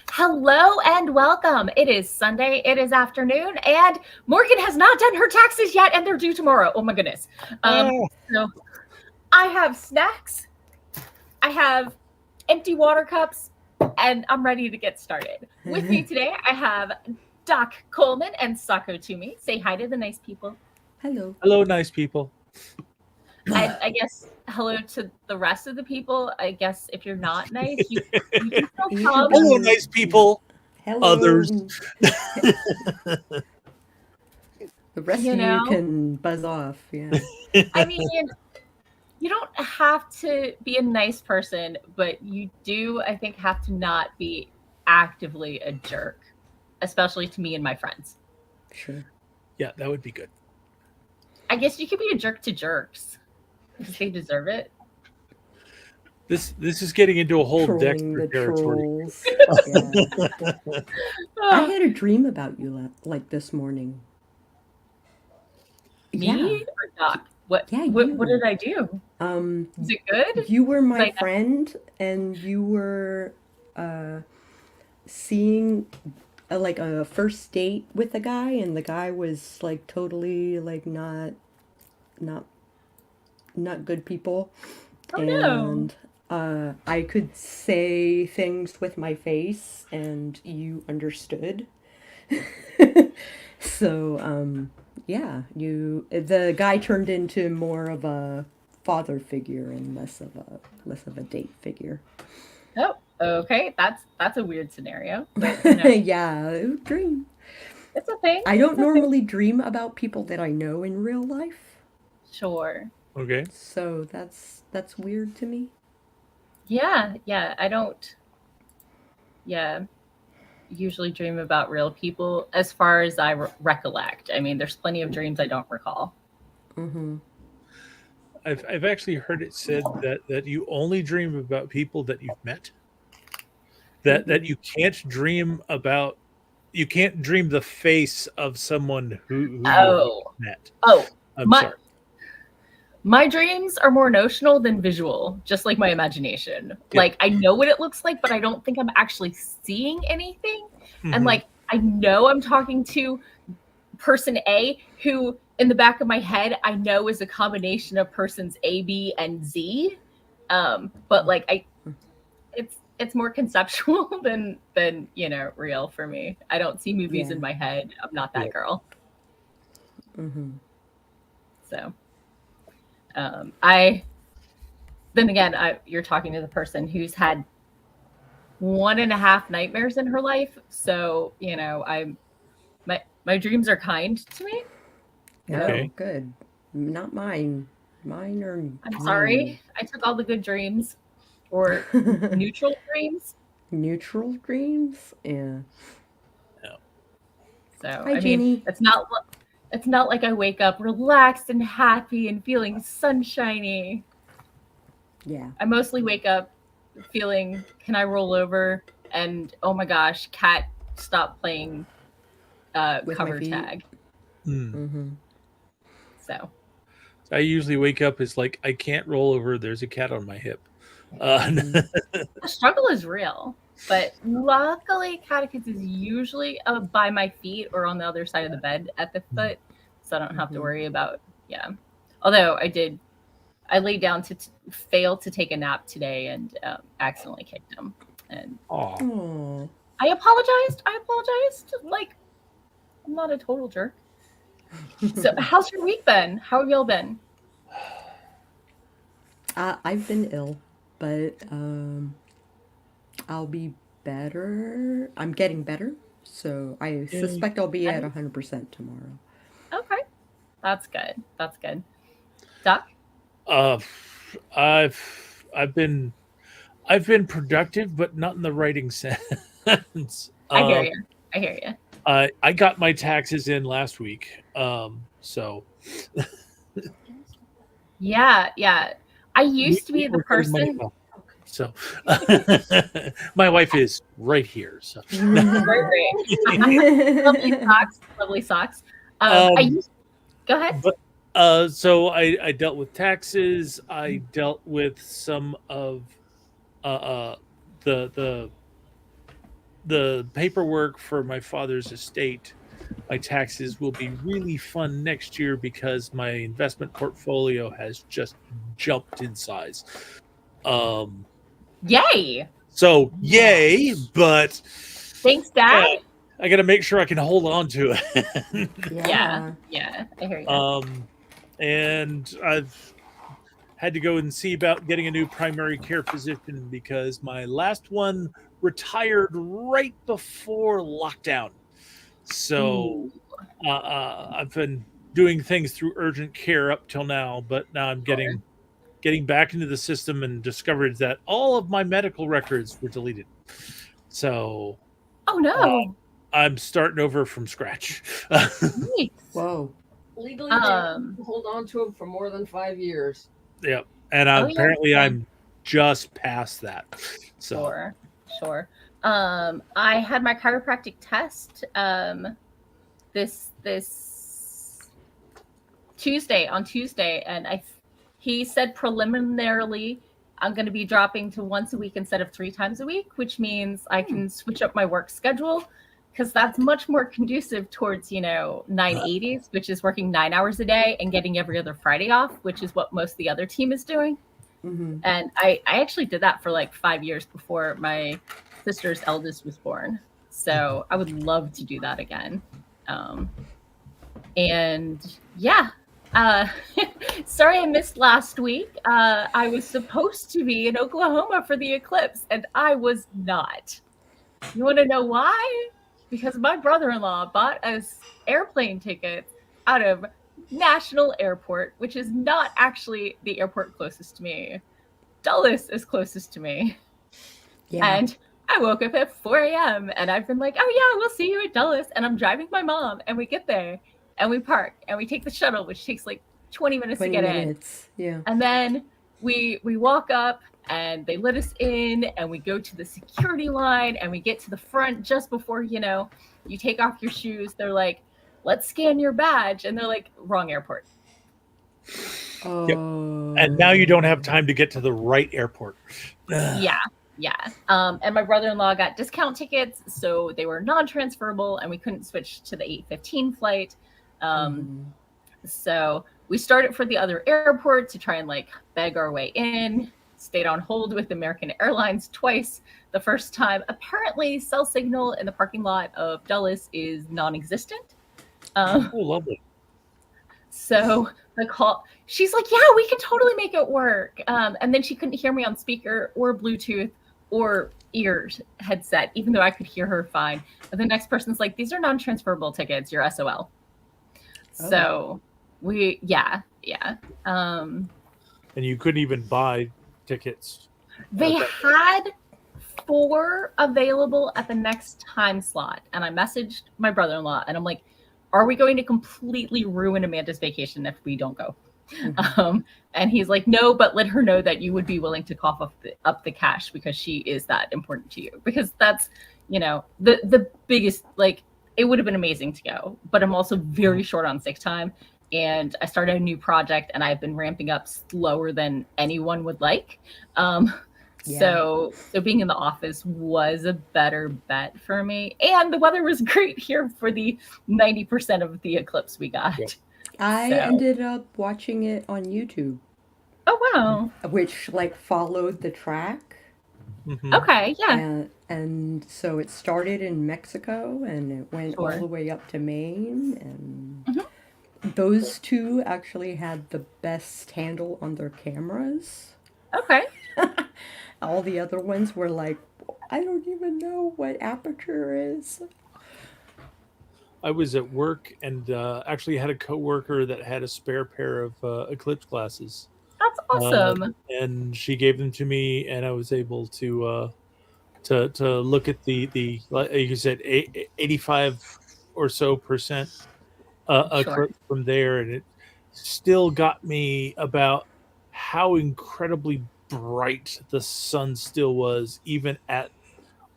Hello and welcome. It is Sunday, it is afternoon, and Morgan has not done her taxes yet, and they're due tomorrow. Oh my goodness. So I have snacks, I have empty water cups, and I'm ready to get started. With me today, I have Doc Coleman and Sako Tumi. Say hi to the nice people. Hello. Hello, nice people. And I guess hello to the rest of the people. I guess if you're not nice, you can still come. Hello, nice people. Hello. Others. The rest of you can buzz off. Yeah. I mean, you don't have to be a nice person, but you do, I think, have to not be actively a jerk, especially to me and my friends. Sure. Yeah, that would be good. I guess you could be a jerk to jerks because they deserve it. This is getting into a whole Trolling Dexter the territory. trolls. Yeah. I had a dream about you like this morning. Me or Doc? What? Yeah, what did I do? Is it good? You were my friend, and you were seeing like a first date with a guy, and the guy was like totally like not good people. Oh, and no. I could say things with my face, and you understood. So yeah, the guy turned into more of a father figure and less of a date figure. Oh, okay. That's a weird scenario. But, Yeah, dream. It's a thing. I don't normally dream about people that I know in real life. Sure. Okay. So that's weird to me. Yeah, I don't. Yeah, usually dream about real people as far as I recollect. I mean, there's plenty of dreams I don't recall. Mm-hmm. I've actually heard it said that you only dream about people that you've met. That you can't dream about. You can't dream the face of someone who you've met. Oh, I'm sorry. My dreams are more notional than visual, just like my imagination. Yeah. Like, I know what it looks like, but I don't think I'm actually seeing anything. Mm-hmm. And like, I know I'm talking to person A, who in the back of my head, I know is a combination of persons A, B, and Z. But like, it's more conceptual than real for me. I don't see movies in my head. I'm not that girl. Mm-hmm. So. You're talking to the person who's had 1.5 nightmares in her life. So, my dreams are kind to me. Okay. Oh, good. Not mine. Mine are. I'm sorry. I took all the good dreams, or neutral dreams. Neutral dreams, yeah. So Hi, Jeannie. It's not like I wake up relaxed and happy and feeling sunshiny. Yeah. I mostly wake up feeling, can I roll over? And oh my gosh, cat, stop playing cover tag. Mm-hmm. So I usually wake up as like, I can't roll over. There's a cat on my hip. The struggle is real. But luckily, Catticus is usually by my feet or on the other side of the bed at the foot. So I don't have to worry about, Although I laid down to fail to take a nap today and accidentally kicked him. And I apologized. Like, I'm not a total jerk. So how's your week been? How have y'all been? I've been ill, but I'll be better. I'm getting better, so I suspect I'll be at 100% tomorrow. Okay, that's good. Doc? I've been productive, but not in the writing sense. I hear you. I got my taxes in last week, so. Yeah. I used to be the person. So, my wife is right here. So, right. Lovely socks. Go ahead. But, so I dealt with taxes. I dealt with some of the the paperwork for my father's estate, my taxes will be really fun next year because my investment portfolio has just jumped in size. Yay! So yay, but Thanks, Dad. yeah, I got to make sure I can hold on to it. Yeah, I hear you. And I've had to go and see about getting a new primary care physician because my last one retired right before lockdown. So I've been doing things through urgent care up till now, but now I'm getting back into the system and discovered that all of my medical records were deleted. So Oh no. I'm starting over from scratch. Nice. Whoa. Legally, they can hold on to them for more than 5 years. Yep. And apparently I'm just past that. So Sure. I had my chiropractic test this Tuesday, and he said preliminarily I'm going to be dropping to once a week instead of 3 times a week, which means I can switch up my work schedule because that's much more conducive towards, 980s, which is working 9 hours a day and getting every other Friday off, which is what most of the other team is doing. Mm-hmm. And I actually did that for like 5 years before my sister's eldest was born. So I would love to do that again. And yeah, sorry I missed last week. I was supposed to be in Oklahoma for the eclipse, and I was not. You want to know why? Because my brother-in-law bought us airplane tickets out of National Airport, which is not actually the airport closest to me. Dulles is closest to me. Yeah. And I woke up at 4 a.m. and I've been like, oh yeah, we'll see you at Dulles. And I'm driving my mom, and we get there and we park and we take the shuttle, which takes like 20 minutes to get in. Yeah. And then we walk up and they let us in and we go to the security line and we get to the front just before, you take off your shoes. They're like, let's scan your badge. And they're like, wrong airport. Oh. Yep. And now you don't have time to get to the right airport. Yeah. And my brother-in-law got discount tickets, so they were non-transferable and we couldn't switch to the 8:15 flight. So we started for the other airport to try and like beg our way in. Stayed on hold with American Airlines twice. The first time, apparently, cell signal in the parking lot of Dulles is non-existent. Oh, lovely. So the call, she's like, yeah, we can totally make it work. And then she couldn't hear me on speaker or Bluetooth or ears headset, even though I could hear her fine. And the next person's like, these are non-transferable tickets, you're SOL. So yeah. And you couldn't even buy tickets. They had 4 available at the next time slot. And I messaged my brother-in-law and I'm like, are we going to completely ruin Amanda's vacation if we don't go? Mm-hmm. And he's like, no, but let her know that you would be willing to cough up the cash because she is that important to you. Because that's, the biggest, like, it would have been amazing to go. But I'm also very short on sick time. And I started a new project and I've been ramping up slower than anyone would like. So being in the office was a better bet for me. And the weather was great here for the 90% of the eclipse we got. Yep. I ended up watching it on YouTube. Oh, wow. Which, like, followed the track. Mm-hmm. Okay, yeah. And so it started in Mexico and it went all the way up to Maine. And those two actually had the best handle on their cameras. Okay. All the other ones were like, I don't even know what aperture is. I was at work and actually had a coworker that had a spare pair of eclipse glasses. That's awesome. And she gave them to me, and I was able to look at the like you said 85 or so percent eclipse from there, and it still got me about how incredibly bright the sun still was, even at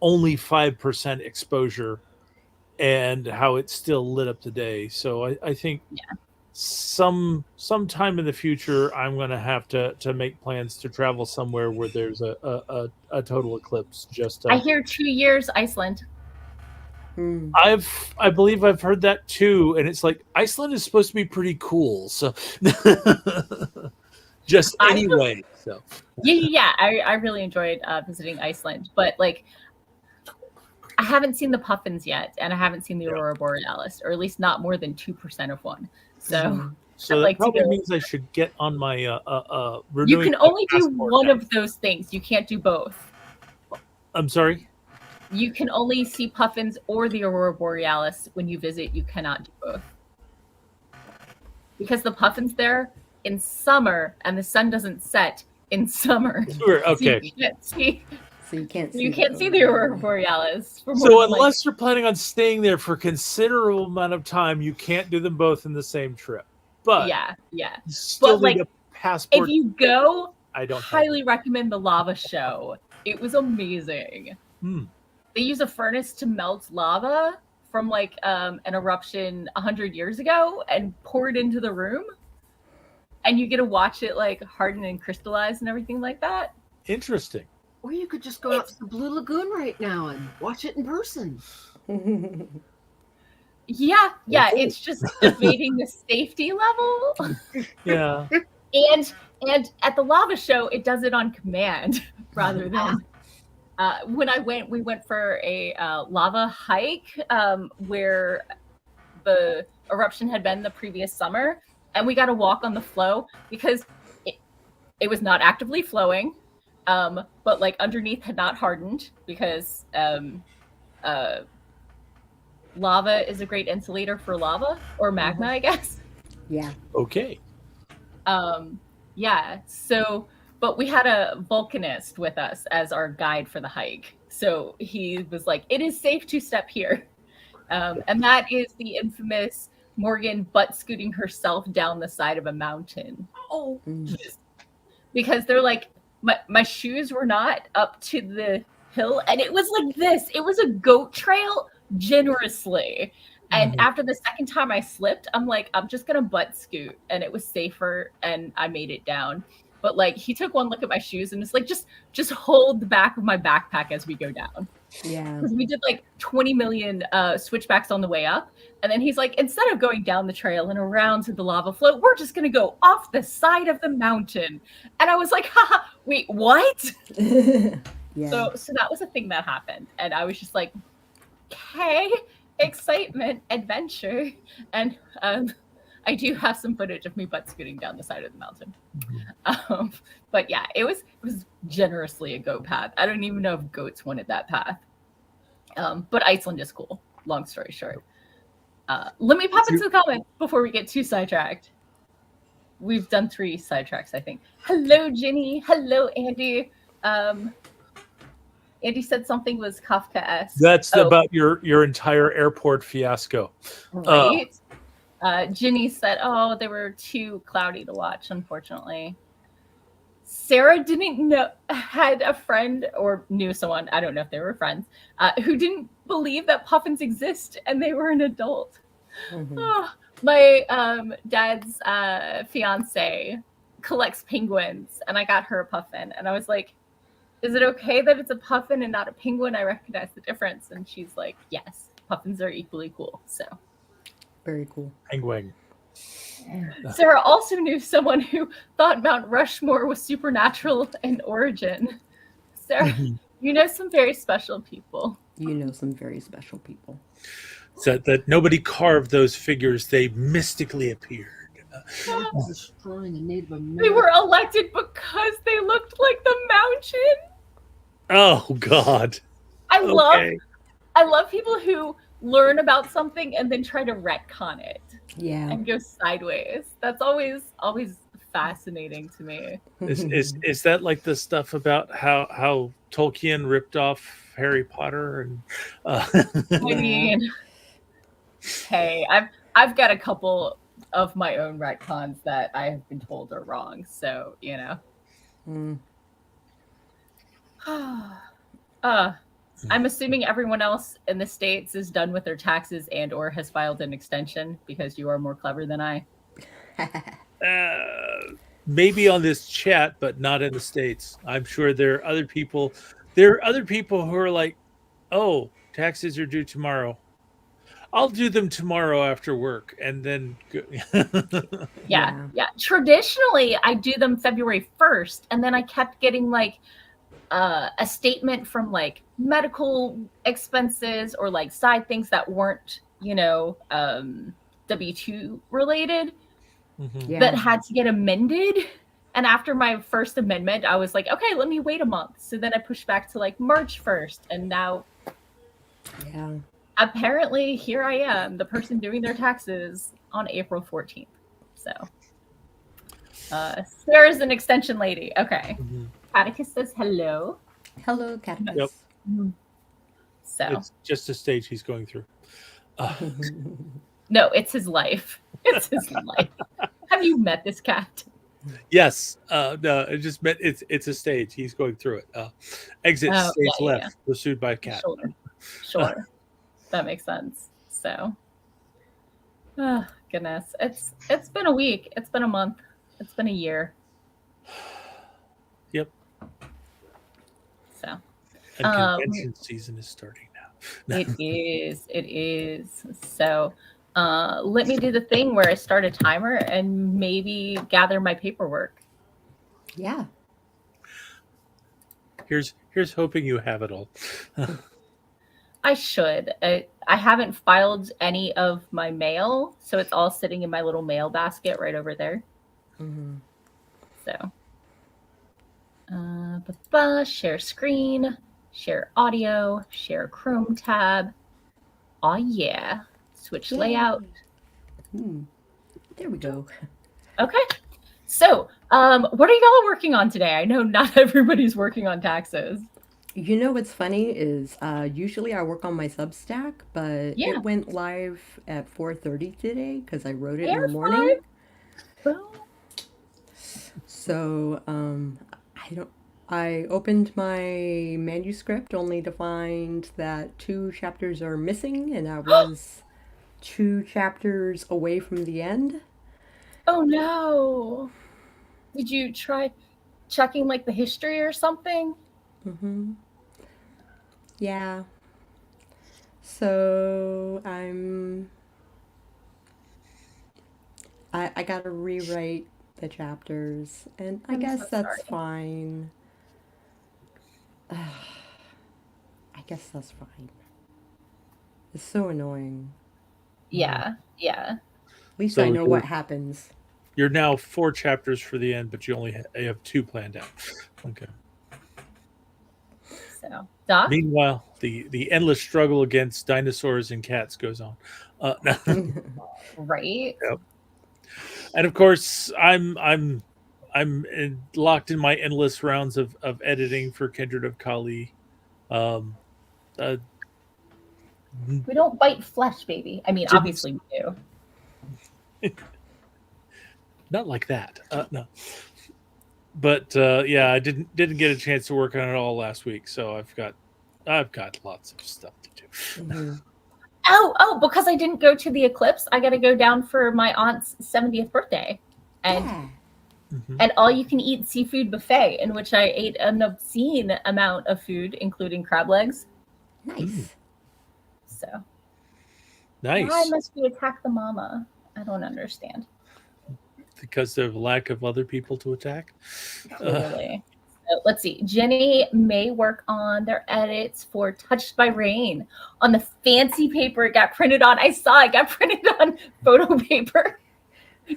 only 5% exposure, and how it still lit up the day. So I think sometime in the future I'm going to have to make plans to travel somewhere where there's a total eclipse. Just I hear 2 years Iceland. I believe I've heard that too, and it's like Iceland is supposed to be pretty cool, so just anyway. So yeah. I really enjoyed visiting Iceland, but like I haven't seen the puffins yet, and I haven't seen the aurora borealis, or at least not more than 2% of one. So so that probably means I should get on my you can only do one of those things. You can't do both. I'm sorry? You can only see puffins or the aurora borealis when you visit. You cannot do both. Because the puffins there in summer, and the sun doesn't set in summer. Sure, okay. So you can't see the aurora borealis. So unless you're planning on staying there for a considerable amount of time, you can't do them both in the same trip. But yeah. Still need a passport. If you go, I don't highly recommend the lava show. It was amazing. They use a furnace to melt lava from like an eruption 100 years ago and pour it into the room, and you get to watch it like harden and crystallize and everything like that. Interesting. Or you could just go out to the Blue Lagoon right now and watch it in person. Yeah, it's just debating the safety level. Yeah. And at the lava show, it does it on command rather than when we went for a lava hike where the eruption had been the previous summer, and we got to walk on the flow because it was not actively flowing, but like underneath had not hardened because lava is a great insulator for lava or magma, I guess. Yeah. Okay. Yeah. So, but we had a volcanist with us as our guide for the hike. So he was like, "It is safe to step here," and that is the infamous Morgan butt scooting herself down the side of a mountain. Oh, because they're like, my shoes were not up to the hill, and it was like this. It was a goat trail generously. And after the second time I slipped, I'm like, I'm just gonna butt scoot, and it was safer, and I made it down. But like, he took one look at my shoes and was like, just hold the back of my backpack as we go down. Yeah. Because we did like 20 million switchbacks on the way up, and then he's like, instead of going down the trail and around to the lava flow, we're just gonna go off the side of the mountain. And I was like, haha, wait, what? Yeah. So that was a thing that happened, and I was just like, okay, excitement, adventure, and I do have some footage of me butt scooting down the side of the mountain. But yeah, it was generously a goat path. I don't even know if goats wanted that path. But Iceland is cool. Long story short, let me pop into the comments before we get too sidetracked. We've done 3 sidetracks, I think. Hello, Ginny. Hello, Andy. Andy said something was Kafka-esque. That's about your entire airport fiasco. Right. Ginny said, "Oh, they were too cloudy to watch, unfortunately." Sarah had a friend or knew someone, I don't know if they were friends, who didn't believe that puffins exist, and they were an adult. Oh, my dad's fiance collects penguins, and I got her a puffin, and I was like, "Is it okay that it's a puffin and not a penguin? I recognize the difference." And she's like, "Yes, puffins are equally cool." So very cool. Penguin. Sarah also knew someone who thought Mount Rushmore was supernatural in origin. Sarah, you know some very special people. You know some very special people. So that nobody carved those figures; they mystically appeared. They were elected because they looked like the mountain. Oh God! I love people who learn about something and then try to retcon it. Yeah. And go sideways. That's always fascinating to me. Is that like the stuff about how Tolkien ripped off Harry Potter and? I mean, hey, I've got a couple of my own retcons that I have been told are wrong. So you know. I'm assuming everyone else in the States is done with their taxes and or has filed an extension because you are more clever than I. Maybe on this chat, but not in the States. I'm sure there are other people. There are other people who are like, "Oh, taxes are due tomorrow. I'll do them tomorrow after work, and then go. Yeah. Traditionally, I do them February 1st, and then I kept getting like a statement from like medical expenses or like side things that weren't, W-2 related that had to get amended. And after my first amendment, I was like, okay, let me wait a month. So then I pushed back to like March 1st. And now apparently here I am, the person doing their taxes on April 14th. So Sarah's an extension lady. Okay. Catticus says hello. Hello, Catticus. Yep. So it's just a stage he's going through. No, it's his life. It's his life. Have you met this cat? Yes. No, it just meant it's a stage. He's going through it. Exit stage left. Pursued by a cat. Sure. That makes sense. So, oh, goodness. It's been a week. It's been a month. It's been a year. Yep. So. And convention season is starting now. It is. So let me do the thing where I start a timer and maybe gather my paperwork. Yeah. Here's hoping you have it all. I should. I haven't filed any of my mail, so it's all sitting in my little mail basket right over there. So share screen, share audio, share Chrome tab. Oh yeah. Switch layout. There we go. Okay. So, what are y'all working on today? I know not everybody's working on taxes. You know what's funny is usually I work on my Substack, but it went live at 4:30 today because I wrote it in the morning. So I opened my manuscript only to find that 2 chapters are missing, and I was 2 chapters away from the end. Oh no! Did you try checking like the history or something? Yeah. So I gotta rewrite the chapters, and I guess that's fine. I guess that's fine. It's so annoying. Yeah. At least I know what happens. You're now 4 chapters for the end, but you only have 2 planned out. Okay. So, Doc? Meanwhile, the endless struggle against dinosaurs and cats goes on. Right. Yep. And of course, I'm locked in my endless rounds of editing for Kindred of Kali. We don't bite flesh, baby. I mean, obviously we do. Not like that. No. But I didn't get a chance to work on it all last week, so I've got lots of stuff to do. Oh, because I didn't go to the eclipse, I got to go down for my aunt's 70th birthday. And an all-you-can-eat seafood buffet in which I ate an obscene amount of food, including crab legs. Nice. So. Nice. Why must we attack the mama? I don't understand. Because of lack of other people to attack? Clearly. So let's see. Jenny may work on their edits for Touched by Rain on the fancy paper it got printed on. I saw it got printed on photo paper.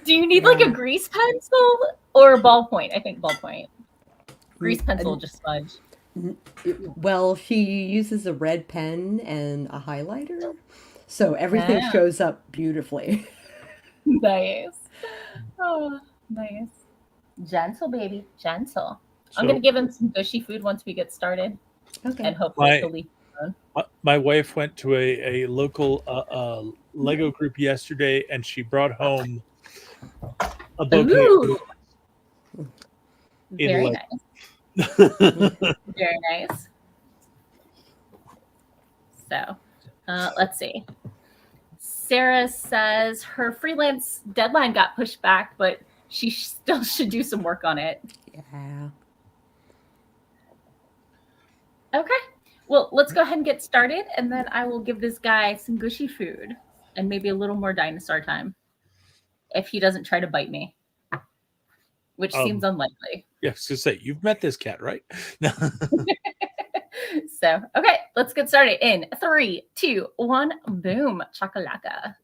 Do you need like a grease pencil or a ballpoint? I think ballpoint. Grease pencil, just smudge. Well, she uses a red pen and a highlighter, so everything shows up beautifully. Nice. Oh, nice. Gentle, baby. Gentle. I'm going to give him some gushy food once we get started. Okay. And hopefully he'll leave alone. My wife went to a local Lego group yesterday, and she brought home a bouquet. Very nice. Very nice. So, let's see. Sarah says her freelance deadline got pushed back, but she still should do some work on it. Yeah. Okay. Well, let's go ahead and get started, and then I will give this guy some gushy food and maybe a little more dinosaur time if he doesn't try to bite me, which seems unlikely. Yeah, I was gonna say, you've met this cat, right? No. So, okay, let's get started in 3, 2, 1, boom, chakalaka.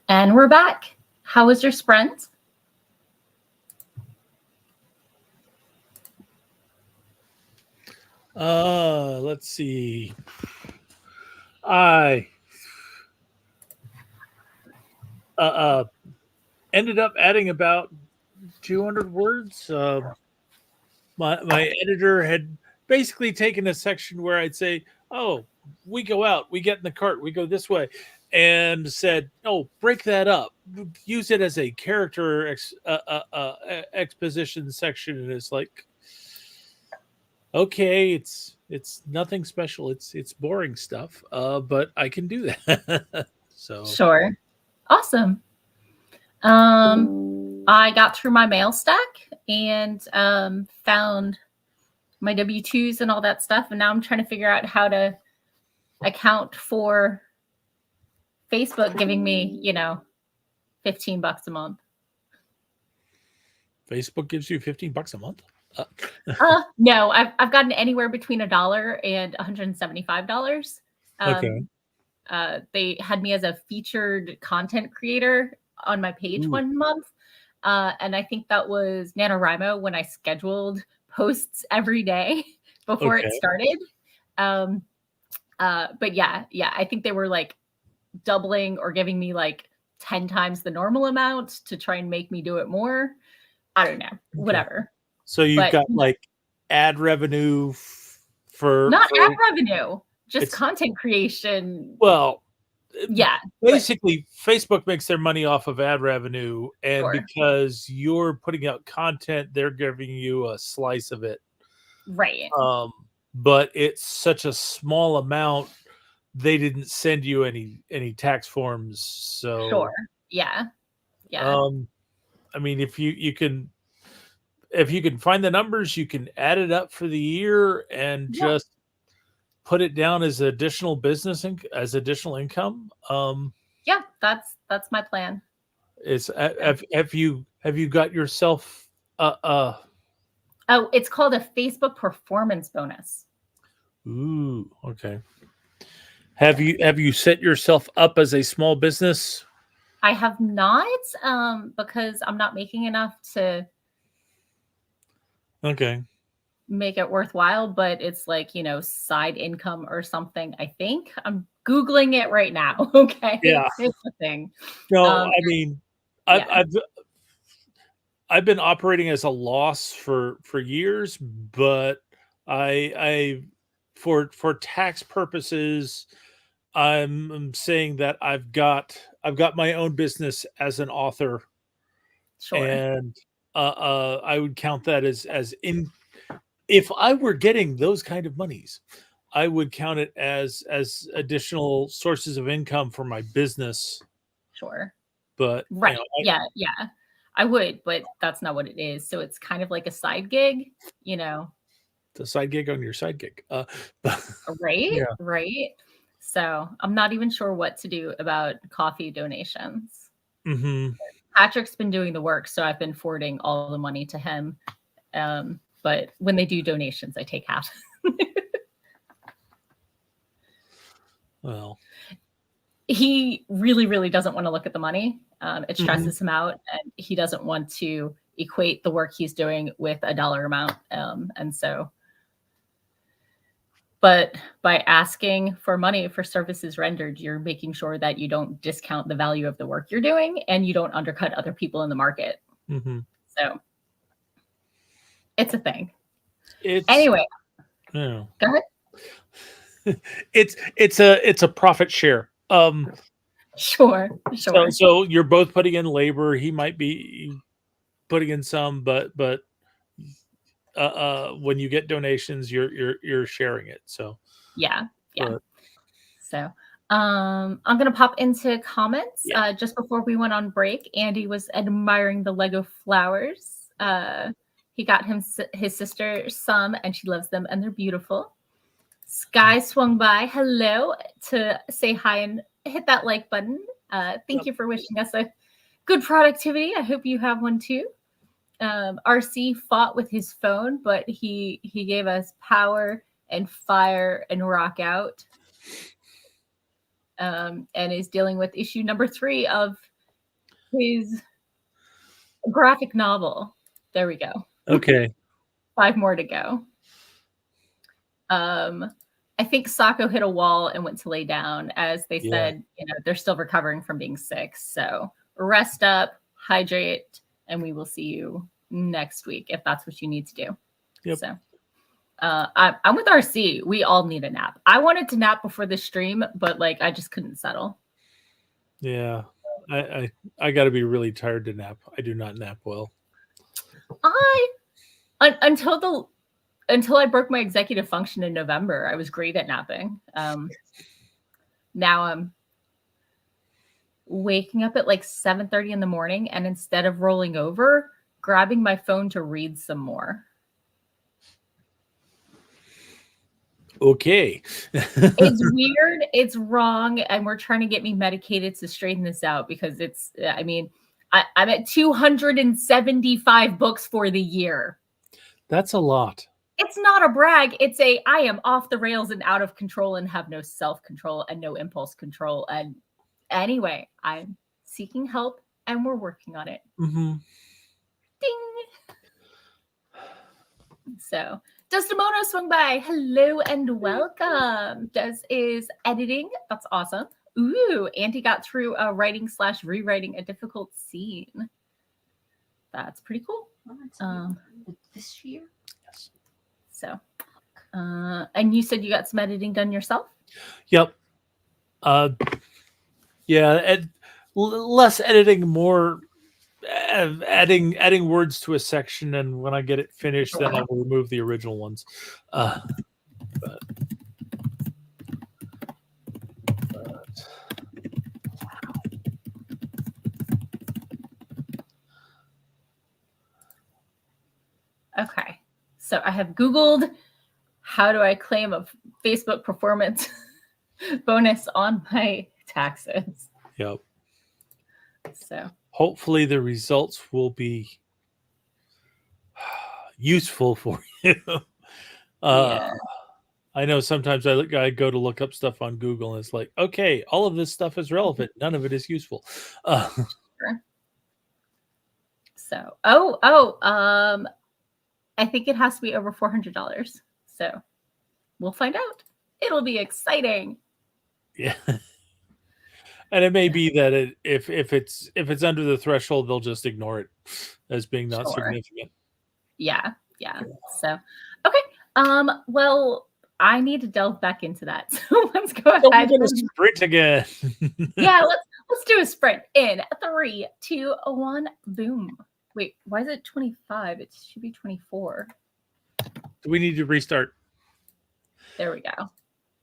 And we're back. How was your sprint? Let's see. I ended up adding about 200 words. My editor had basically taken a section where I'd say, "Oh, we go out, we get in the cart, we go this way," and said, "Oh, break that up, use it as a character exposition section." And it's like, okay, it's nothing special. It's boring stuff, but I can do that. So sure, awesome. I got through my mail stack and found my W-2s and all that stuff, and now I'm trying to figure out how to account for Facebook giving me, $15 a month. Facebook gives you $15 a month? No, I've gotten anywhere between $1 and $175. Okay. They had me as a featured content creator on my page one month. And I think that was NaNoWriMo when I scheduled posts every day before it started. But yeah, I think they were like doubling or giving me like 10 times the normal amount to try and make me do it more. I don't know, whatever. So you've got like ad revenue for not ad revenue, just content creation. Well, yeah, basically Facebook makes their money off of ad revenue, and because you're putting out content, they're giving you a slice of it, right? But it's such a small amount, they didn't send you any tax forms. So yeah. I mean, if you can find the numbers, you can add it up for the year and just put it down as additional business as additional income. Yeah, that's my plan. Have you got yourself oh, it's called a Facebook performance bonus. Ooh, okay. Have you set yourself up as a small business? I have not, because I'm not making enough to make it worthwhile, but it's like, side income or something. I think I'm Googling it right now. Okay. Yeah. It's the thing. No, I mean, I've been operating as a loss for years, but I for tax purposes, I'm saying that I've got my own business as an author. Sure. And I would count that as if I were getting those kind of monies, I would count it as additional sources of income for my business. Sure. But right. Yeah. I would, but that's not what it is. So it's kind of like a side gig, It's a side gig on your side gig. Right. Yeah. Right. So I'm not even sure what to do about coffee donations. Mm-hmm. Patrick's been doing the work, so I've been forwarding all the money to him. But when they do donations, I take half. Well, he really, really doesn't want to look at the money. It stresses him out, and he doesn't want to equate the work he's doing with a dollar amount. And so, but by asking for money for services rendered, you're making sure that you don't discount the value of the work you're doing, and you don't undercut other people in the market. Mm-hmm. So it's a thing. Anyway, yeah. Go ahead. It's a profit share. Sure. So you're both putting in labor. He might be putting in some, but when you get donations, you're sharing it. So yeah. So I'm gonna pop into comments. Just before we went on break, Andy was admiring the Lego flowers. He got his sister some, and she loves them, and they're beautiful. Sky swung by. Hello, to say hi and hit that like button. Thank you for wishing us a good productivity. I hope you have one too. RC fought with his phone, but he gave us power and fire and rock out. And is dealing with issue number 3 of his graphic novel. There we go. Okay. 5 more to go. I think Sako hit a wall and went to lay down, as they said, they're still recovering from being sick. So rest up, hydrate, and we will see you next week if that's what you need to do. Yep. So I'm with RC. We all need a nap. I wanted to nap before the stream, but like I just couldn't settle. Yeah. I got to be really tired to nap. I do not nap well. Until I broke my executive function in November, I was great at napping. Now I'm waking up at like 7:30 in the morning, and instead of rolling over, grabbing my phone to read some more. Okay. It's weird. It's wrong. And we're trying to get me medicated to straighten this out because I'm at 275 books for the year. That's a lot. It's not a brag. I am off the rails and out of control and have no self-control and no impulse control. And anyway, I'm seeking help and we're working on it. Mm-hmm. Ding. So Desdemono swung by. Hello and welcome. Des is editing. That's awesome. Ooh, Auntie got through writing/rewriting a difficult scene. That's pretty cool. This year? Yes. So, and you said you got some editing done yourself? Yep. Yeah, less editing, more adding words to a section, and when I get it finished, then I will remove the original ones. Okay, so I have Googled how do I claim a Facebook performance bonus on my taxes. Yep. So hopefully the results will be useful for you. Yeah. I know sometimes I go to look up stuff on Google and it's like, okay, all of this stuff is relevant. None of it is useful. Sure. So, I think it has to be over $400. So we'll find out. It'll be exciting. Yeah. And it may be that if it's under the threshold, they'll just ignore it as being not significant. Yeah. So, okay. Well, I need to delve back into that. So let's go ahead. We're gonna sprint again. Yeah, let's do a sprint in 3, 2, 1, boom. Wait, why is it 25? It should be 24. Do we need to restart? There we go.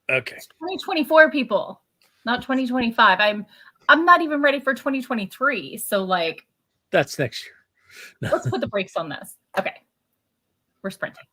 Okay. It's 2024, people, not 2025. I'm not even ready for 2023. So like, that's next year. Let's put the brakes on this. Okay, we're sprinting.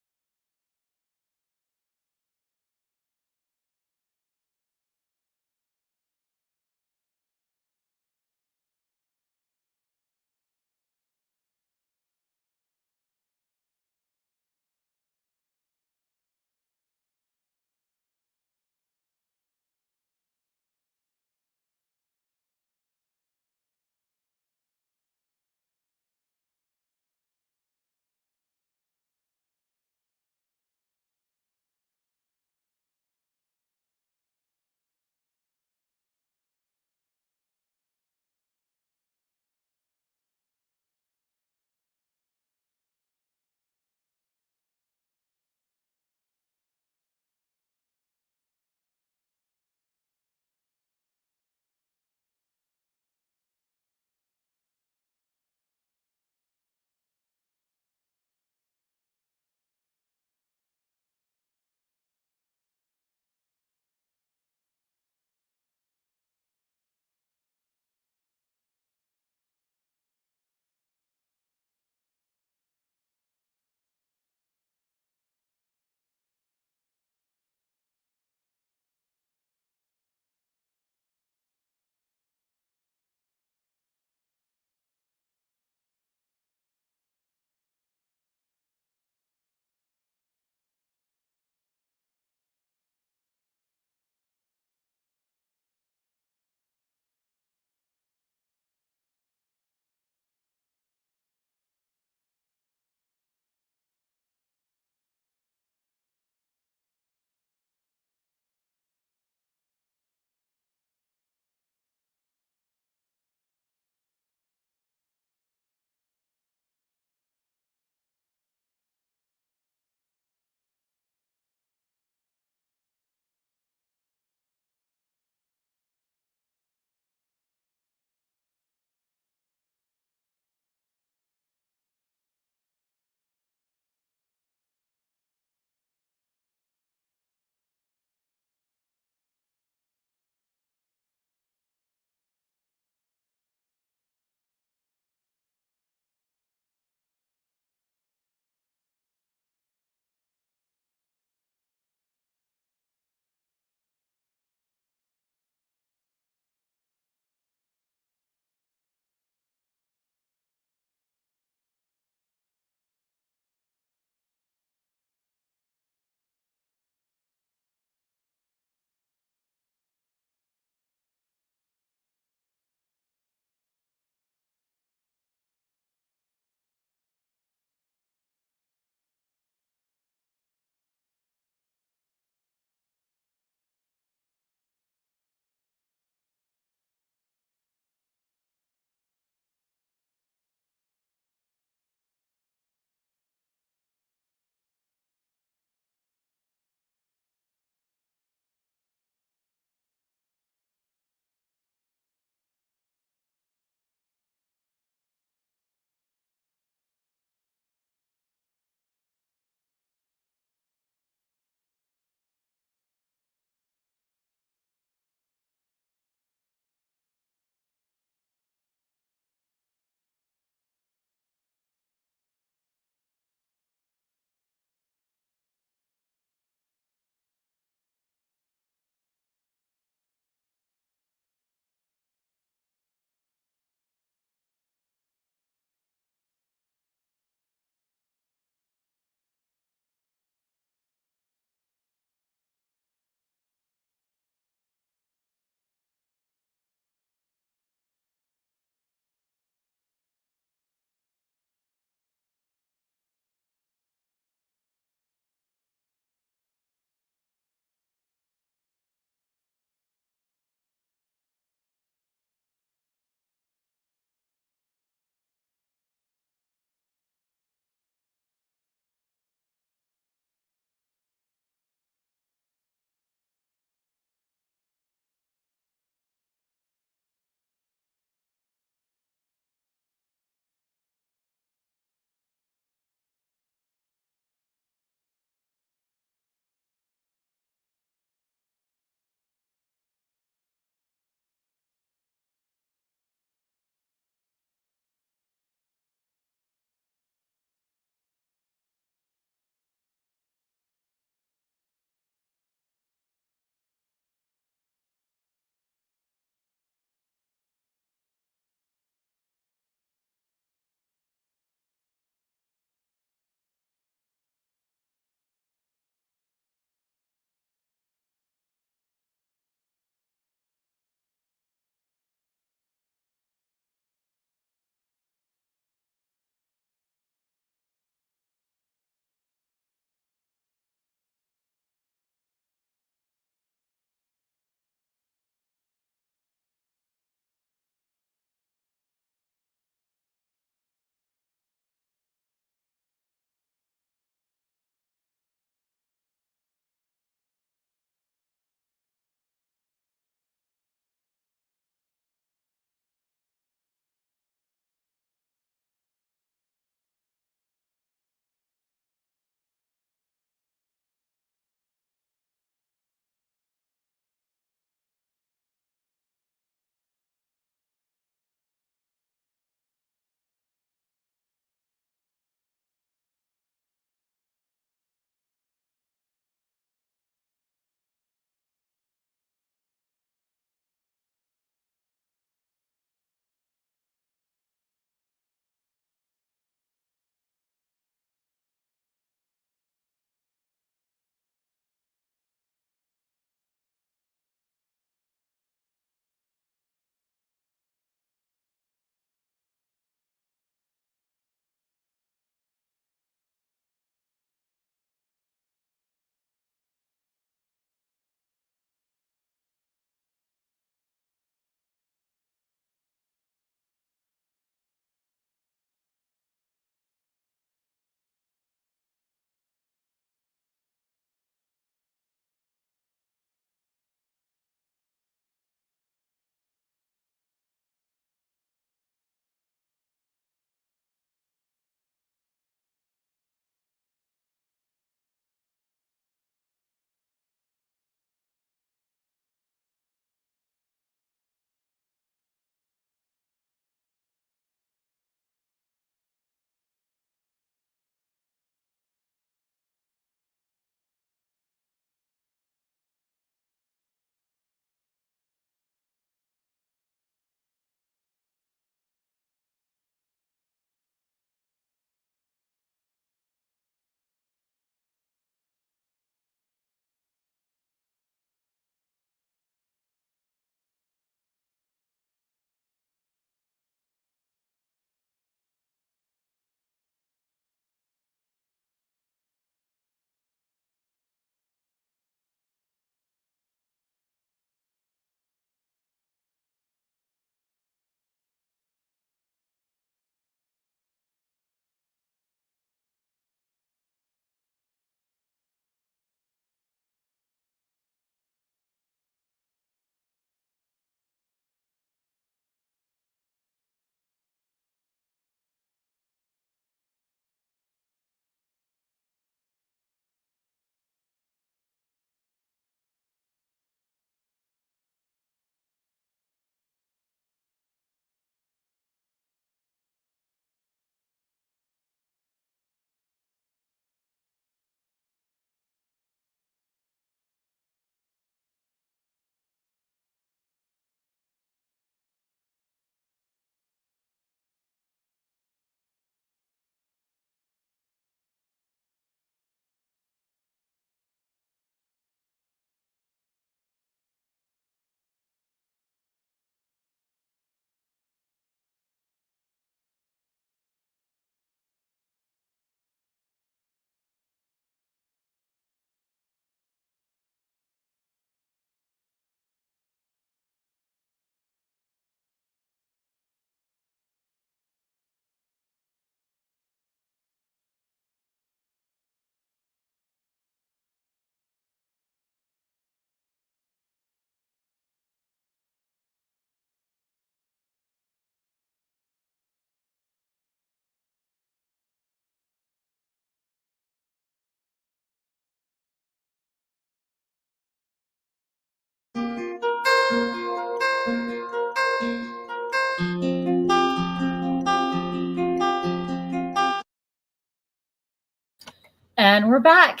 And we're back.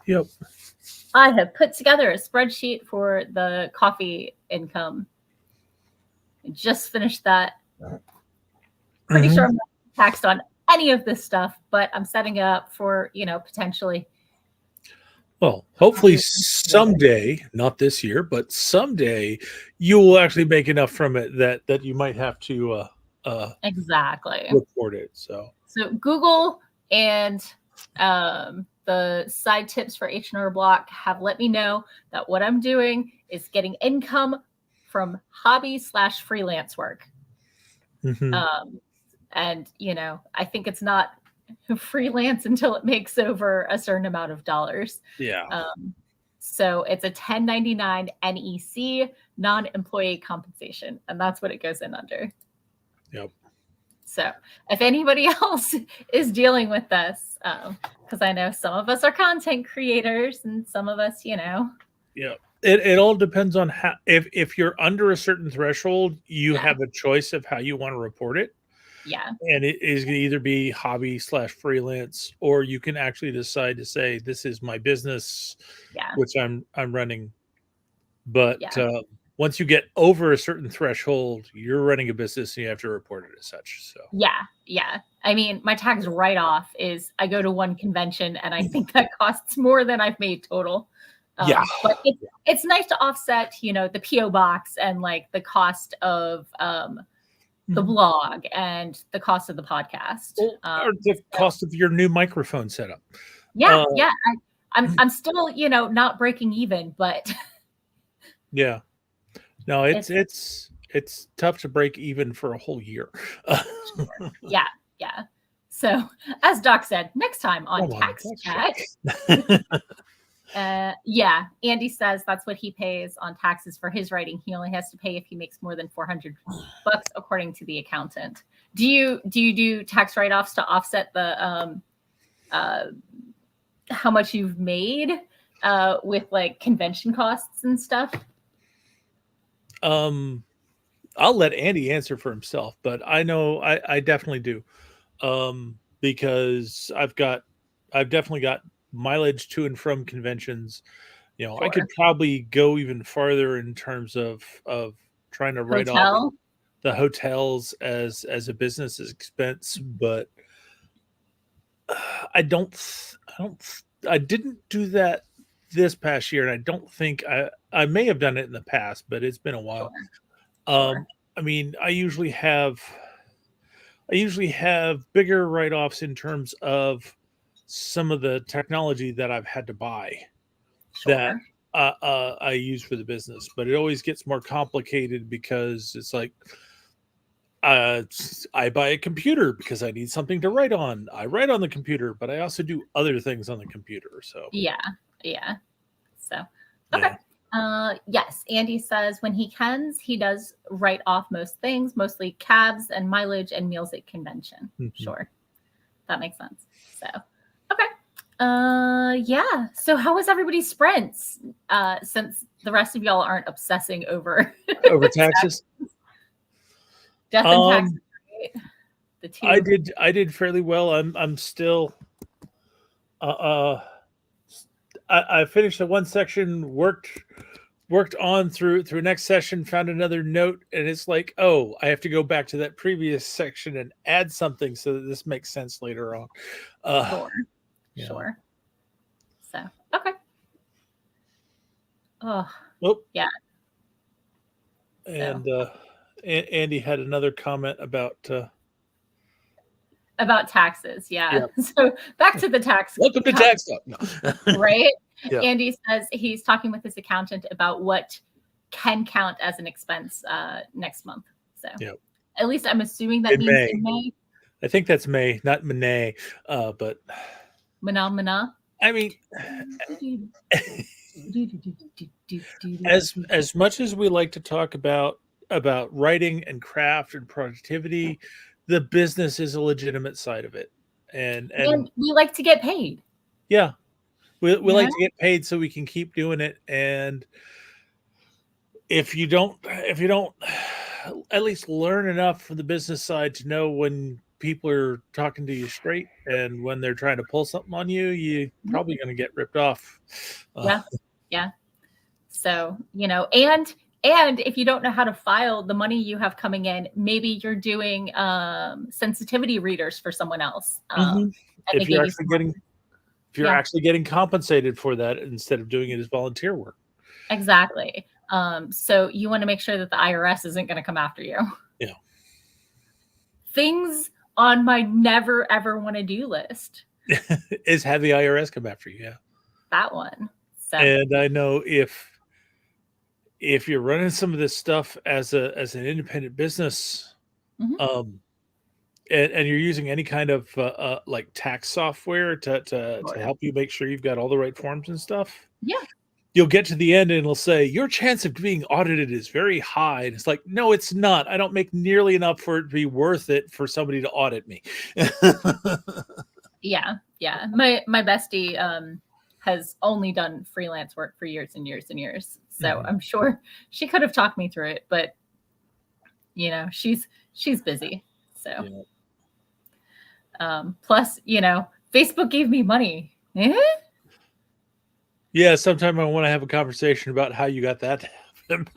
Yep. I have put together a spreadsheet for the coffee income. I just finished that. Pretty sure I'm not taxed on any of this stuff, but I'm setting it up for, potentially. Well, hopefully someday, not this year, but someday, you will actually make enough from it that you might have to exactly report it. So Google and the side tips for H&R Block have let me know that what I'm doing is getting income from hobby/freelance work. And I think it's not freelance until it makes over a certain amount of dollars. Yeah. So it's a 1099 NEC, non-employee compensation, and that's what it goes in under. Yep. So if anybody else is dealing with this, because I know some of us are content creators and some of us, Yeah. It all depends on how, if you're under a certain threshold, you have a choice of how you want to report it. Yeah. And it is going to either be hobby/freelance, or you can actually decide to say, this is my business, which I'm running. But once you get over a certain threshold, you're running a business and you have to report it as such. So yeah. I mean, my tax write-off is I go to one convention and I think that costs more than I've made total. But it's nice to offset, the PO box and like the cost of the blog and the cost of the podcast, or the cost of your new microphone setup. Yeah. I'm still, not breaking even, but yeah, no, it's tough to break even for a whole year. Yeah. So as Doc said, next time on Tax Chat. Andy says that's what he pays on taxes for his writing. He only has to pay if he makes more than $400 according to the accountant. Do you do tax write-offs to offset the how much you've made with like convention costs and stuff? I'll let Andy answer for himself, but I know I definitely do, because I've definitely got mileage to and from conventions. I could probably go even farther in terms of trying to write off the hotels as a business expense, but I didn't do that this past year, and I don't think I may have done it in the past, but it's been a while. I mean, I usually have bigger write-offs in terms of some of the technology that I've had to buy that I use for the business, but it always gets more complicated because it's like I buy a computer because I need something to write on. I write on the computer, but I also do other things on the computer. So yeah. So okay. Yes, Andy says when he can, he does write off most things, mostly cabs and mileage and meals at convention. Sure, that makes sense. So okay. Yeah. So how was everybody's sprints? Since the rest of y'all aren't obsessing over taxes. Death and taxes, right? The two. I did fairly well. I'm still I finished the one section, worked on through next session, found another note, and it's like, oh, I have to go back to that previous section and add something so that this makes sense later on. Sure. So okay. Oh yeah. And Andy had another comment about taxes. Yeah. So back to the tax. Welcome to tax talk. No. Right. Yeah. Andy says he's talking with his accountant about what can count as an expense next month. So at least I'm assuming that means in May. I think that's May, not May, but Mana. I mean, as much as we like to talk about writing and craft and productivity, the business is a legitimate side of it, and we like to get paid. Yeah, we like to get paid so we can keep doing it. And if you don't at least learn enough from the business side to know when people are talking to you straight, and when they're trying to pull something on you, you're probably going to get ripped off. Yeah. So, and if you don't know how to file the money you have coming in, maybe you're doing sensitivity readers for someone else. If you're actually getting compensated for that instead of doing it as volunteer work. Exactly. So you want to make sure that the IRS isn't going to come after you. Yeah. Things on my never ever want to do list is have the IRS come after you. Yeah. That one. So. And I know if you're running some of this stuff as an independent business, and you're using any kind of like tax software to help you make sure you've got all the right forms and stuff. Yeah. You'll get to the end and it'll say your chance of being audited is very high. And it's like, no, it's not. I don't make nearly enough for it to be worth it for somebody to audit me. Yeah. My bestie has only done freelance work for years and years and years. So I'm sure she could have talked me through it, but she's busy. So plus, Facebook gave me money. Yeah, sometime I want to have a conversation about how you got that to happen.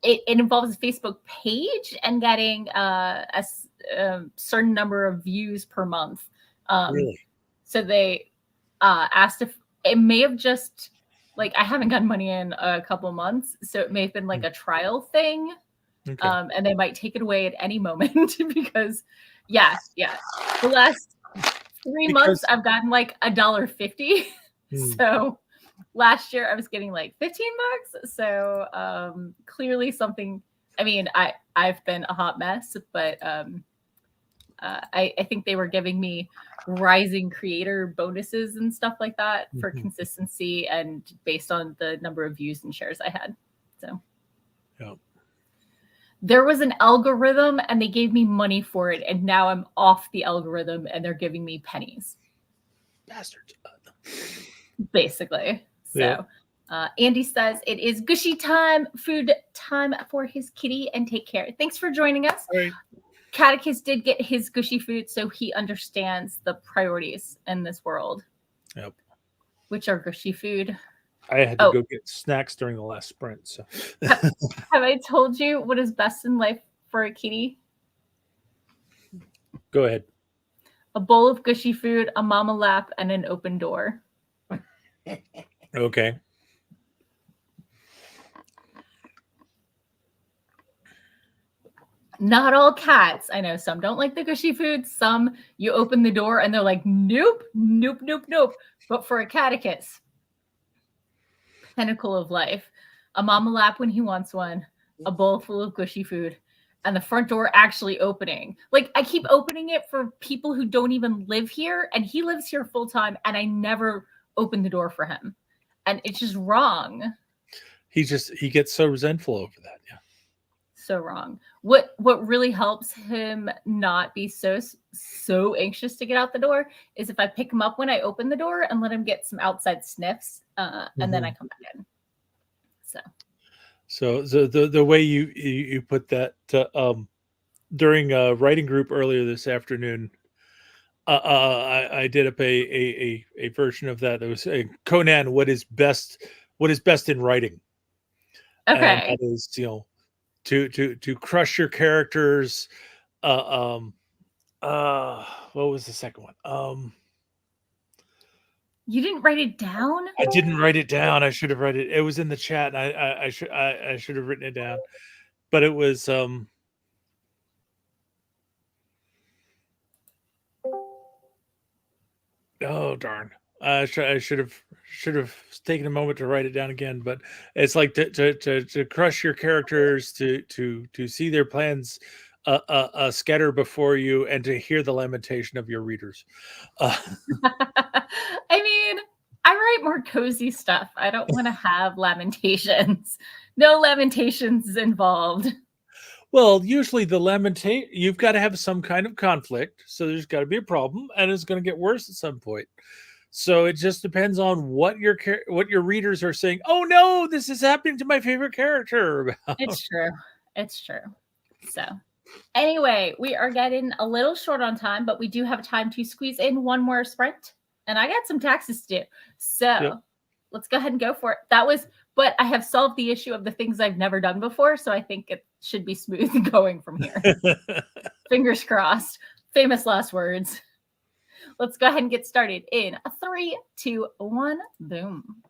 It involves a Facebook page and getting a certain number of views per month. Really? So they asked if it may have just I haven't gotten money in a couple of months, so it may have been like a trial thing. Okay. And they might take it away at any moment because the last 3 months I've gotten like $1.50. So last year I was getting like $15. So clearly something, I mean, I've been a hot mess, but I think they were giving me rising creator bonuses and stuff like that for consistency and based on the number of views and shares I had. So there was an algorithm and they gave me money for it. And now I'm off the algorithm and they're giving me pennies. Bastards. Basically. So Andy says it is gushy time, food time for his kitty, and take care. Thanks for joining us. Right. Catticus did get his gushy food, so he understands the priorities in this world. Yep. Which are gushy food. I had to go get snacks during the last sprint. So have I told you what is best in life for a kitty? Go ahead. A bowl of gushy food, a mama lap, and an open door. Okay. Not all cats. I know some don't like the gushy food. Some you open the door and they're like, nope, nope, nope, nope. But for a Catticus, pinnacle of life, a mama lap when he wants one, a bowl full of gushy food, and the front door actually opening. Like I keep opening it for people who don't even live here, and he lives here full time, and I never open the door for him. And it's just wrong. He gets so resentful over that. Yeah. So wrong. What really helps him not be so anxious to get out the door is if I pick him up when I open the door and let him get some outside sniffs, and then I come back in. So the way you put that during a writing group earlier this afternoon, I did up a version of that. There was Conan. What is best in writing? Okay, and that is to crush your characters. What was the second one? You didn't write it down? I didn't write it down. I should have written it. It was in the chat. And I should have written it down. But it was oh darn. I should have taken a moment to write it down again, but it's like to crush your characters, to see their plans scatter before you, and to hear the lamentation of your readers. I mean, I write more cozy stuff. I don't want to have lamentations. No lamentations involved. Well, usually you've got to have some kind of conflict, so there's got to be a problem, and it's going to get worse at some point. So it just depends on what your readers are saying. Oh no, this is happening to my favorite character. It's true. So Anyway, we are getting a little short on time, but we do have time to squeeze in one more sprint. And I got some taxes to do. So let's go ahead and go for it. But I have solved the issue of the things I've never done before. So I think it should be smooth going from here. Fingers crossed. Famous last words. Let's go ahead and get started in 3, 2, 1, boom.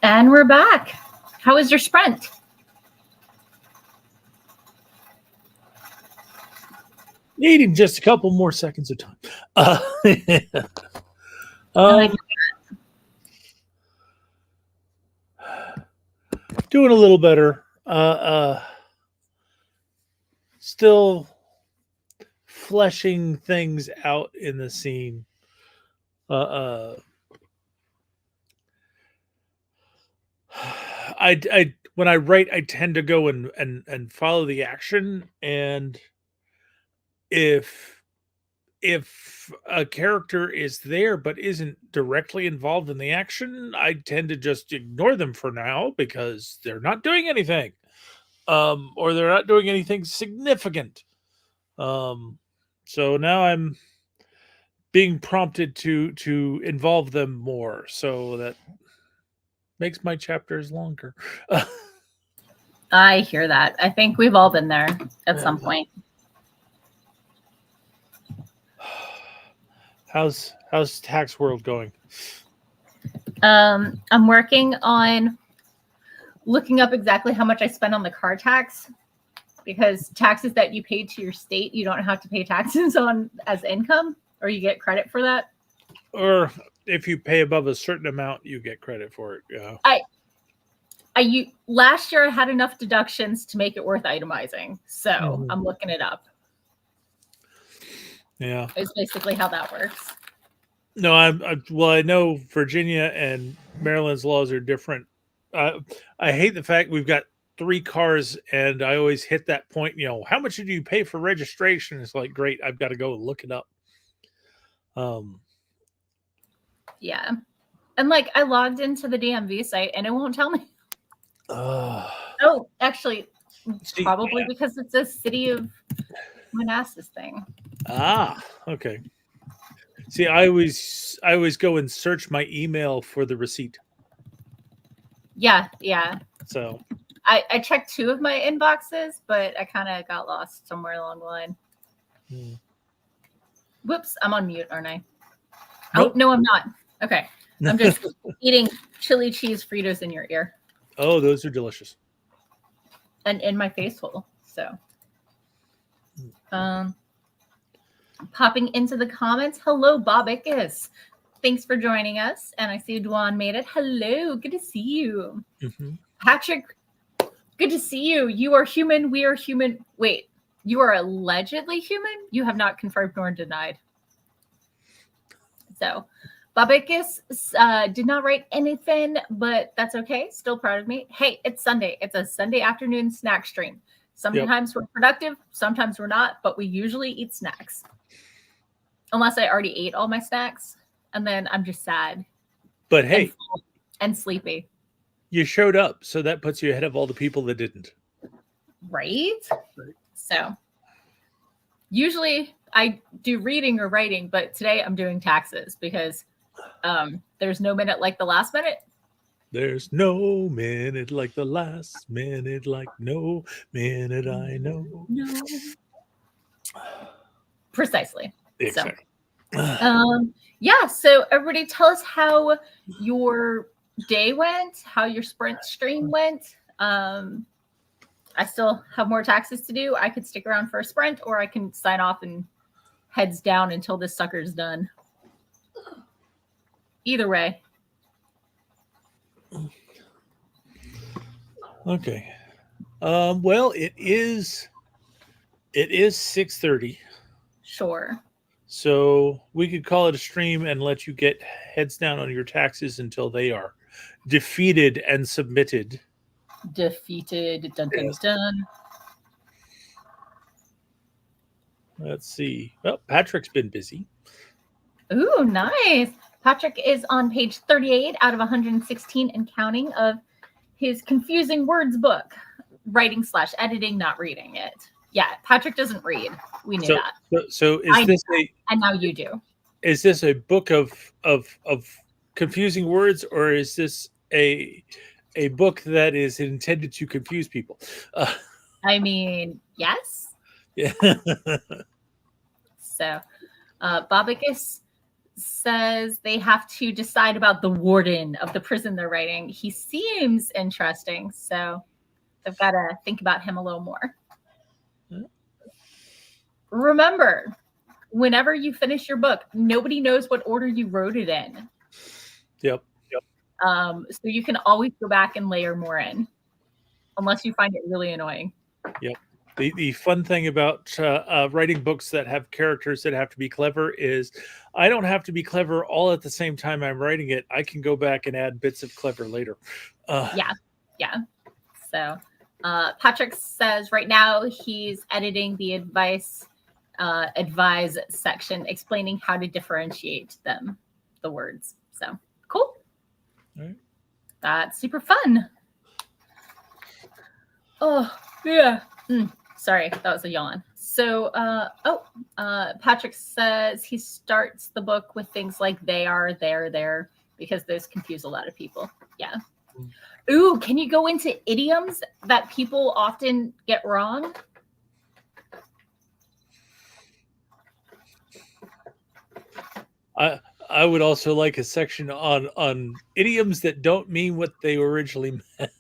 And we're back. How was your sprint? Needing just a couple more seconds of time. Doing a little better. Still fleshing things out in the scene. I when I write, I tend to go and follow the action, and if a character is there but isn't directly involved in the action, I tend to just ignore them for now because they're not doing anything, or they're not doing anything significant. So now I'm being prompted to involve them more, so that makes my chapters longer. I hear that. I think we've all been there at some point. How's Tax World going? I'm working on looking up exactly how much I spend on the car tax, because taxes that you pay to your state, you don't have to pay taxes on as income, or you get credit for that. Or if you pay above a certain amount, you get credit for it. Yeah. Last year I had enough deductions to make it worth itemizing, so I'm looking it up. Yeah, it's basically how that works. No, I know Virginia and Maryland's laws are different. I hate the fact we've got 3 cars, and I always hit that point. How much did you pay for registration? It's like, great, I've got to go look it up. Yeah, and I logged into the DMV site, and it won't tell me. Oh, actually, probably because it's a city of Manassas thing. Okay. See, I always go and search my email for the receipt. Yeah. So I checked 2 of my inboxes, but I kind of got lost somewhere along the line. Whoops, I'm on mute, aren't I? Nope. Oh, no, I'm not. Okay. I'm just eating chili cheese Fritos in your ear. Oh, those are delicious. And in my face hole. So popping into the comments. Hello, Bobicus. Thanks for joining us. And I see Dwan made it. Hello, good to see you. Patrick, good to see you. You are human. We are human. Wait, you are allegedly human? You have not confirmed nor denied. So Bobicus did not write anything, but that's okay. Still proud of me. Hey, it's Sunday. It's a Sunday afternoon snack stream. Sometimes we're productive, sometimes we're not, but we usually eat snacks. Unless I already ate all my snacks, and then I'm just sad. But hey, and sleepy. You showed up, so that puts you ahead of all the people that didn't. Right? So usually I do reading or writing, but today I'm doing taxes because there's no minute like the last minute. There's no minute like the last minute, like no minute I know. No. Precisely. Exactly. So, yeah, so everybody tell us how your day went, how your sprint stream went. I still have more taxes to do. I could stick around for a sprint, or I can sign off and heads down until this sucker's done. Either way. Okay. Well, it is 6:30. Sure. So we could call it a stream and let you get heads down on your taxes until they are defeated and submitted. Defeated. Dun, dun, dun. Let's see. Well, Patrick's been busy. Ooh, nice. Patrick is on page 38 out of 116 and counting of his Confusing Words book. Writing / editing, not reading it. Yeah, Patrick doesn't read. We knew that. So is this and now you do. Is this a book of confusing words, or is this a book that is intended to confuse people? I mean, yes. Yeah. So, Bobicus says they have to decide about the warden of the prison they're writing. He seems interesting, so they've got to think about him a little more. Remember, whenever you finish your book, nobody knows what order you wrote it in. Yep. So you can always go back and layer more in, unless you find it really annoying. Yep. The fun thing about writing books that have characters that have to be clever is I don't have to be clever all at the same time I'm writing it. I can go back and add bits of clever later. Yeah. So Patrick says right now he's editing the advise section, explaining how to differentiate the words. So cool. All right. That's super fun. Oh, yeah. Sorry, that was a yawn. So, Patrick says he starts the book with things like they are, there, because those confuse a lot of people. Yeah. Ooh, can you go into idioms that people often get wrong? I would also like a section on idioms that don't mean what they originally meant.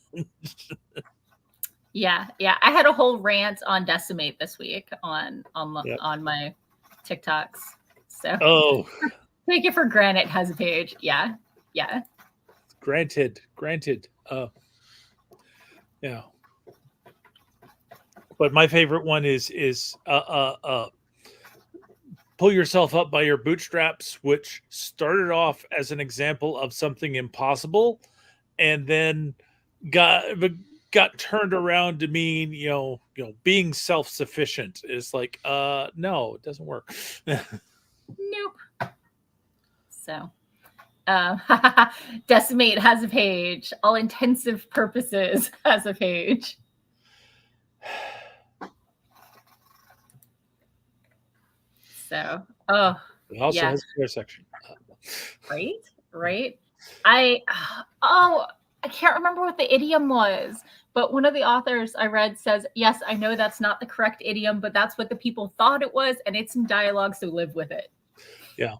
Yeah. I had a whole rant on decimate this week on my TikToks. So take it for granted has a page. Yeah. Granted. Yeah. But my favorite one is pull yourself up by your bootstraps, which started off as an example of something impossible, and then got turned around to mean being self-sufficient. Is like no, it doesn't work. Nope. So decimate has a page. All intensive purposes has a page. So it also has a clear section. Right. I can't remember what the idiom was, but one of the authors I read says, yes, I know that's not the correct idiom, but that's what the people thought it was, and it's in dialogue, so live with it. Yeah.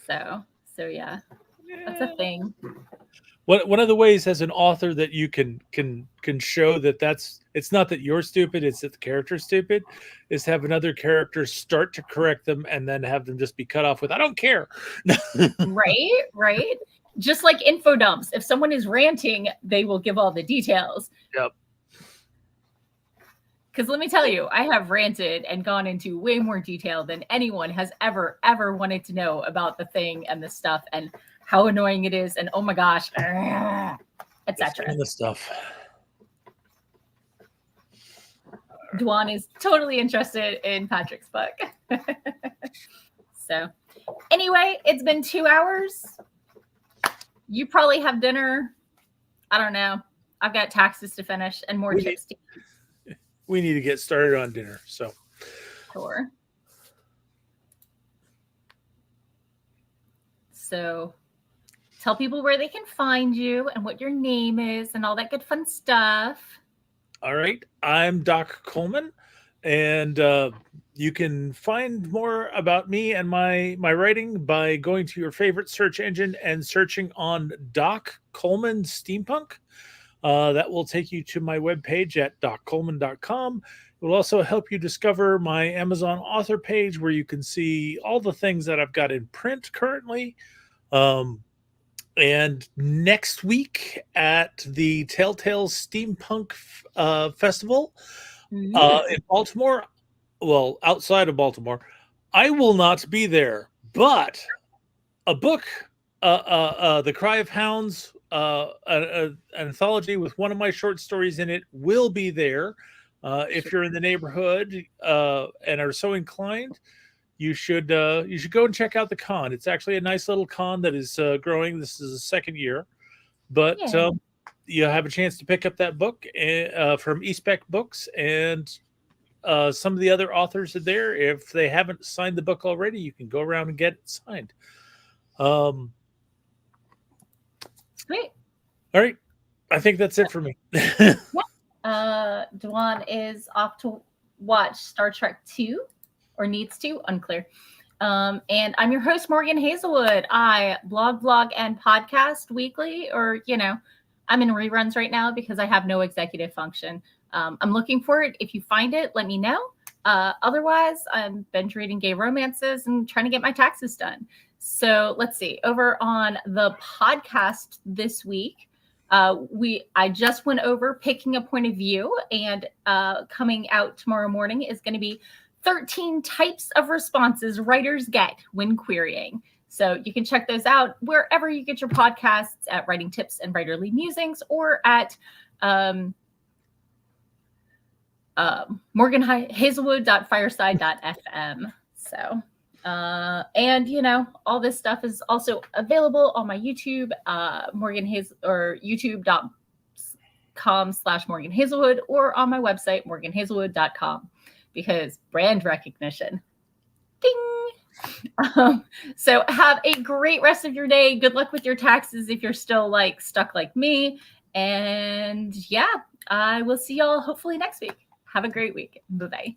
So yeah, that's a thing. One of the ways as an author that you can show that it's not that you're stupid, it's that the character's stupid, is to have another character start to correct them and then have them just be cut off with, I don't care. Right. Just like info dumps. If someone is ranting, they will give all the details. Yep. Because let me tell you, I have ranted and gone into way more detail than anyone has ever wanted to know about the thing and the stuff and how annoying it is, and oh my gosh, etc. And the stuff. Dwan is totally interested in Patrick's book. So, anyway, it's been 2 hours. You probably have dinner. I don't know. I've got taxes to finish and more chips to eat. We need to get started on dinner. So, sure. So, tell people where they can find you and what your name is and all that good fun stuff. All right. I'm Doc Coleman, and you can find more about me and my writing by going to your favorite search engine and searching on Doc Coleman Steampunk. That will take you to my webpage at doccoleman.com. It will also help you discover my Amazon author page where you can see all the things that I've got in print currently. And next week at the Telltale Steampunk Festival in Baltimore, well, outside of Baltimore, I will not be there, but a book, The Cry of Hounds, an anthology with one of my short stories in it, will be there. If you're in the neighborhood and are so inclined, you should go and check out the con. It's actually a nice little con that is growing. This is the second year, but you have a chance to pick up that book from eSpec Books, and some of the other authors are there. If they haven't signed the book already, you can go around and get it signed. Great. All right. I think that's it for me. Dwan is off to watch Star Trek 2. or needs to, unclear. And I'm your host, Morgan Hazelwood. I blog, vlog, and podcast weekly, or, I'm in reruns right now because I have no executive function. I'm looking for it. If you find it, let me know. Otherwise, I'm binge reading gay romances and trying to get my taxes done. So let's see. Over on the podcast this week, I just went over picking a point of view, and coming out tomorrow morning is going to be 13 types of responses writers get when querying. So you can check those out wherever you get your podcasts, at Writing Tips and Writerly Musings, or at Hazelwood.fireside.fm. So, and all this stuff is also available on my YouTube, youtube.com/Morgan Hazelwood, or on my website, morganhazelwood.com, because brand recognition. Ding. So have a great rest of your day. Good luck with your taxes if you're still stuck like me. And yeah, I will see y'all hopefully next week. Have a great week. Bye-bye.